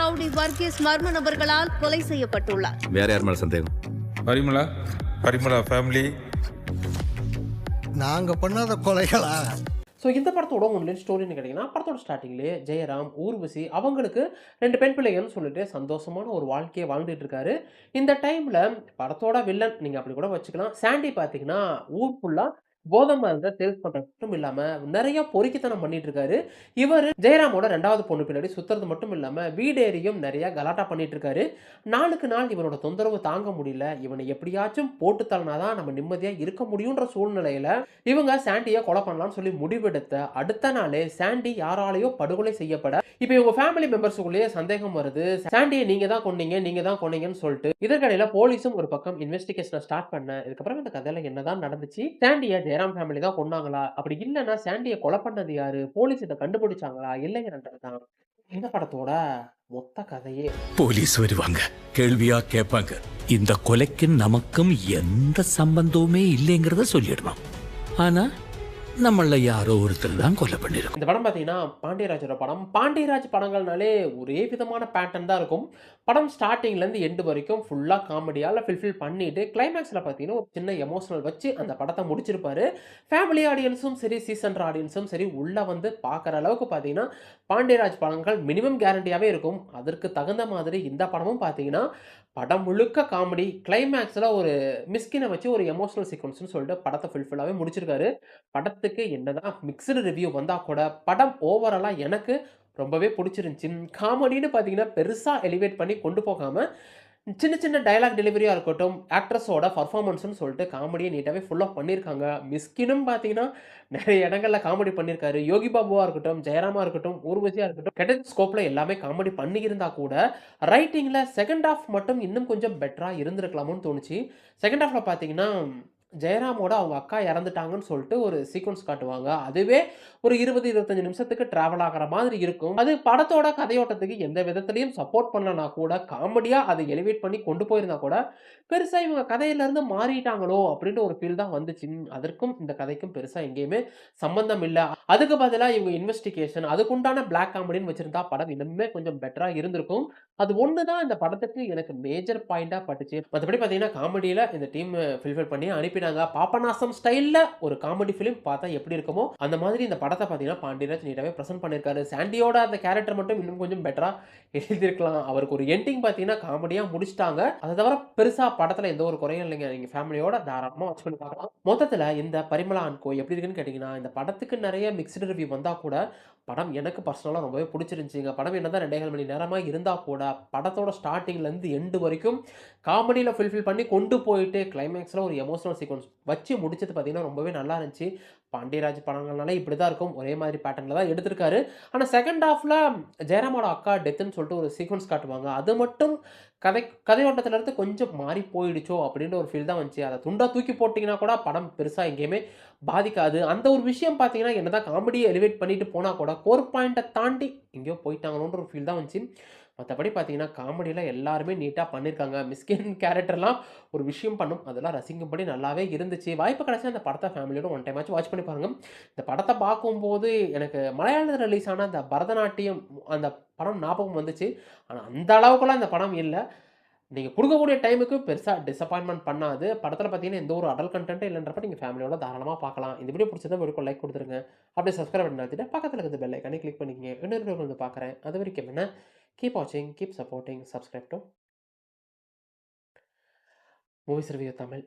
Rowdy Varghese மர்ம நபர்களால் கொலை செய்யப்பட்டுள்ளார். வேற யார் மேல சந்தேகம்? பரிமளா ஃபேமிலி நாங்க பண்ணாத கொலைகளா? ஸோ இந்த படத்தோட ஒன்லைன் ஸ்டோரின்னு கேட்டிங்கன்னா, படத்தோட ஸ்டார்டிங்லேயே ஜெயராம், ஊர்வசி அவங்களுக்கு 2 பெண் பிள்ளைகள்னு சொல்லிட்டு சந்தோஷமான ஒரு வாழ்க்கையை வாழ்ந்துட்டு இருக்காரு. இந்த டைமில் படத்தோட வில்லன் நீங்கள் அப்படி கூட வச்சுக்கலாம். சாண்டி பார்த்தீங்கன்னா ஊர் ஃபுல்லாக போதை மருந்தை சேல்ஸ் பண்ணுறது மட்டும் இல்லாமல் நிறைய பொறுக்கித்தனம் பண்ணிட்டு இருக்காரு. இவர் ஜெயராமோட 2வது பொண்ணு பின்னாடி சுற்றுறது மட்டும் இல்லாமல் வீடேறியும் நிறைய கலாட்டா பண்ணிட்டு இருக்காரு. நாளுக்கு நாள் இவனோட தொந்தரவு தாங்க முடியல. இவனை எப்படியாச்சும் போட்டு தள்ளினாதான் நம்ம நிம்மதியாக இருக்க முடியுன்ற சூழ்நிலையில் இவங்க சாண்டியை கொலை பண்ணலாம்னு சொல்லி முடிவெடுத்த அடுத்த நாளே சாண்டி யாராலேயோ படுகொலை செய்யப்பட இப்போ இவங்க ஃபேமிலி மெம்பர்ஸுக்குள்ளேயே சந்தேகம் வருது. சாண்டியை நீங்க தான் கொன்னீங்கன்னு சொல்லிட்டு இதற்கிடையில போலீஸும் ஒரு பக்கம் இன்வெஸ்டிகேஷனை ஸ்டார்ட் பண்ண. இதுக்கப்புறம் இந்த கதையில என்னதான் நடந்துச்சு, சாண்டியை ஜெயராம் ஃபேமிலி தான் கொன்னாங்களா, அப்படி இல்லைன்னா சாண்டியை கொலை பண்ணது யாரு, போலீஸ் இதை கண்டுபிடிச்சாங்களா இல்லைங்கன்றதுதான் இந்த படத்தோட மொத்த கதையே. போலீஸ் வருவாங்க, கேள்வியா கேட்பாங்க. இந்த கொலைக்கு நமக்கும் எந்த சம்பந்தமுமே இல்லைங்கிறத சொல்லிடணும். ஆனா நம்மள யாரோ ஒருத்தர் தான் கொலை பண்ணிருக்கோம். இந்த படம் பார்த்தீங்கன்னா பாண்டியராஜோட படம். பாண்டியராஜ் படங்கள்னாலே ஒரே விதமான பேட்டர்ன் தான் இருக்கும். படம் ஸ்டார்டிங்லேருந்து எண்டு வரைக்கும் ஃபுல்லாக காமெடியால் ஃபில்ஃபில் பண்ணிட்டு கிளைமேக்ஸில் பார்த்தீங்கன்னா ஒரு சின்ன எமோஷனல் வச்சு அந்த படத்தை முடிச்சிருப்பாரு. ஃபேமிலி ஆடியன்ஸும் சரி, சீசன் ஆடியன்ஸும் சரி உள்ளே வந்து பார்க்குற அளவுக்கு பார்த்தீங்கன்னா பாண்டியராஜ் படங்கள் மினிமம் கேரண்டியாகவே இருக்கும். அதற்கு தகுந்த மாதிரி இந்த படமும் பார்த்தீங்கன்னா படம் முழுக்க காமெடி, கிளைமேக்ஸில் ஒரு மிஸ்கினை வச்சு ஒரு எமோஷனல் சீக்வன்ஸ்னு சொல்லிட்டு படத்தை ஃபுல்ஃபில்லாகவே முடிச்சிருக்காரு. படத்துக்கு என்னதான் மிக்சடு ரிவ்யூ வந்தால் கூட படம் ஓவராலாக எனக்கு ரொம்பவே பிடிச்சிருந்துச்சி. காமெடின்னு பார்த்தீங்கன்னா பெருசாக எலிவேட் பண்ணி கொண்டு போகாமல் சின்ன சின்ன டயலாக் டெலிவரியாக இருக்கட்டும், ஆக்ட்ரஸோட பர்ஃபார்மன்ஸ்னு சொல்லிட்டு காமெடியை நீட்டாகவே ஃபுல்லாக பண்ணியிருக்காங்க. மிஸ்கினும் பார்த்தீங்கன்னா நிறைய இடங்களில் காமெடி பண்ணியிருக்காரு. யோகி பாபுவாக இருக்கட்டும், ஜெயராமா இருக்கட்டும், ஊர்வசியாக இருக்கட்டும், கிடைச்ச ஸ்கோப்பில் எல்லாமே காமெடி பண்ணியிருந்தா கூட ரைட்டிங்கில் செகண்ட் ஹாஃப் மட்டும் இன்னும் கொஞ்சம் பெட்டராக இருந்திருக்கலாமோன்னு தோணுச்சு. செகண்ட் ஹாஃபில் பார்த்தீங்கன்னா ஜெயராமோட அவங்க அக்கா இறந்துட்டாங்கன்னு சொல்லிட்டு ஒரு சீக்வன்ஸ் காட்டுவாங்க. அதுவே ஒரு 20-25 நிமிஷத்துக்கு டிராவல் ஆகிற மாதிரி இருக்கும். அது படத்தோட கதையோட்டத்துக்கு எந்த விதத்துலையும் சப்போர்ட் பண்ணலனா கூட காமெடியாக அதை எலிவேட் பண்ணி கொண்டு போயிருந்தா கூட பெருசாக இவங்க கதையிலேருந்து மாறிட்டாங்களோ அப்படின்ற ஒரு ஃபீல் தான் வந்துச்சு. அதற்கும் இந்த கதைக்கும் பெருசாக எங்கேயுமே சம்பந்தம் இல்லை. அதுக்கு பதிலாக இவங்க இன்வெஸ்டிகேஷன் அதுக்குண்டான பிளாக் காமெடின்னு வச்சிருந்தா படம் இன்னுமே கொஞ்சம் பெட்டராக இருந்திருக்கும். அது ஒன்று தான் இந்த படத்துக்கு எனக்கு மேஜர் பாயிண்டாக பட்டுச்சு. மற்றபடி பார்த்தீங்கன்னா காமெடியில் இந்த டீம் ஃபில்ஃபில் பண்ணி அனுப்பினாங்க. பாபநாசம் ஸ்டைலில் ஒரு காமெடி ஃபிலிம் பார்த்தா எப்படி இருக்குமோ அந்த மாதிரி இந்த படத்தை பார்த்தீங்கன்னா பாண்டியராஜ் நீட்டாகவே ப்ரெசென்ட் பண்ணியிருக்காரு. சாண்டியோட அந்த கேரக்டர் மட்டும் இன்னும் கொஞ்சம் பெட்டராக எழுதியிருக்கலாம். அவருக்கு ஒரு எண்டிங் பார்த்தீங்கன்னா காமெடியாக முடிச்சிட்டாங்க. அதை தவிர பெருசாக படத்தில் எந்த ஒரு குறையும் இல்லைங்க. நீங்கள் ஃபேமிலியோட தாராளமாக வாட்ச் பண்ணி பார்க்கலாம். மொத்தத்தில் இந்த பரிமளா அண்ட் கோ எப்படி இருக்குன்னு கேட்டிங்கன்னா, இந்த படத்துக்கு நிறைய மிக்ஸ்டு ரிவ்யூ வந்தால் கூட படம் எனக்கு பர்சனலாக ரொம்பவே பிடிச்சிருந்துச்சிங்க. படம் என்னதான் 2.5 மணி நேரமாக இருந்தால் கூட படத்தோட ஸ்டார்டிங்லேருந்து எண்டு வரைக்கும் காமெடியில் ஃபுல்ஃபில் பண்ணி கொண்டு போயிட்டு கிளைமேக்ஸில் ஒரு எமோஷனல் சீக்வன்ஸ் வச்சு முடிச்சது பார்த்தீங்கன்னா ரொம்பவே நல்லா இருந்துச்சு. பாண்டியராஜ் படங்கள்னால இப்படி தான் இருக்கும், ஒரே மாதிரி பேட்டர்னில் தான் எடுத்திருக்காரு. ஆனால் செகண்ட் ஹாஃபில் ஜெயராமோட அக்கா டெத்துன்னு சொல்லிட்டு ஒரு சீக்வன்ஸ் காட்டுவாங்க. அது மட்டும் கதையோட்டத்திலேருந்து கொஞ்சம் மாறி போயிடுச்சோ அப்படின்ற ஒரு ஃபீல் தான் வந்துச்சு. அதை துண்டாக தூக்கி போட்டிங்கன்னா கூட படம் பெருசாக எங்கேயுமே பாதிக்காது. அந்த ஒரு விஷயம் பார்த்தீங்கன்னா என்னதான் காமெடியை எலிவேட் பண்ணிட்டு போனால் கூட கோர் பாயிண்ட்டை தாண்டி எங்கேயோ போயிட்டாங்களோன்ற ஒரு ஃபீல் தான் வந்துச்சு. மற்றபடி பார்த்தீங்கன்னா காமெடியில் எல்லாருமே நீட்டாக பண்ணியிருக்காங்க. மிஸ்கின் கேரக்டர்லாம் ஒரு விஷயம் பண்ணும், அதெல்லாம் ரசிக்கும்படி நல்லாவே இருந்துச்சு. வாய்ப்பு கிடைச்சா அந்த படத்தை ஃபேமிலியோட ஒன் டைம் ஆச்சு வாட்ச் பண்ணி பாருங்க. இந்த படத்தை பார்க்கும்போது எனக்கு மலையாளத்தில் ரிலீஸ் ஆன அந்த பரதநாட்டியம் அந்த படம் ஞாபகம் வந்துச்சு. ஆனால் அந்த அளவுக்குலாம் இந்த படம் இல்லை. நீங்கள் கொடுக்கக்கூடிய டைமுக்கு பெருசாக டிசப்பாயின்மெண்ட் பண்ணாது. படத்தில் பார்த்தீங்கன்னா எந்த ஒரு அடல் கண்டென்ட்டும் இல்லைன்றப்ப நீங்கள் ஃபேமிலியோட தாராளமாக பார்க்கலாம். இந்த வீடியோ பிடிச்சதை வீடியோக்கு லைக் கொடுத்துருங்க. அப்படியே சப்ஸ்கிரைப் பண்ணி நடத்திட்டு பக்கத்தில் இருக்கிற பெல் ஐக்கானே கிளிக் பண்ணிக்கங்க. இன்னொரு வீடியோ வந்து பார்க்குறேன். அது வரைக்கும் என்ன, கீப் வாட்சிங், keep supporting, subscribe to movies review Tamil.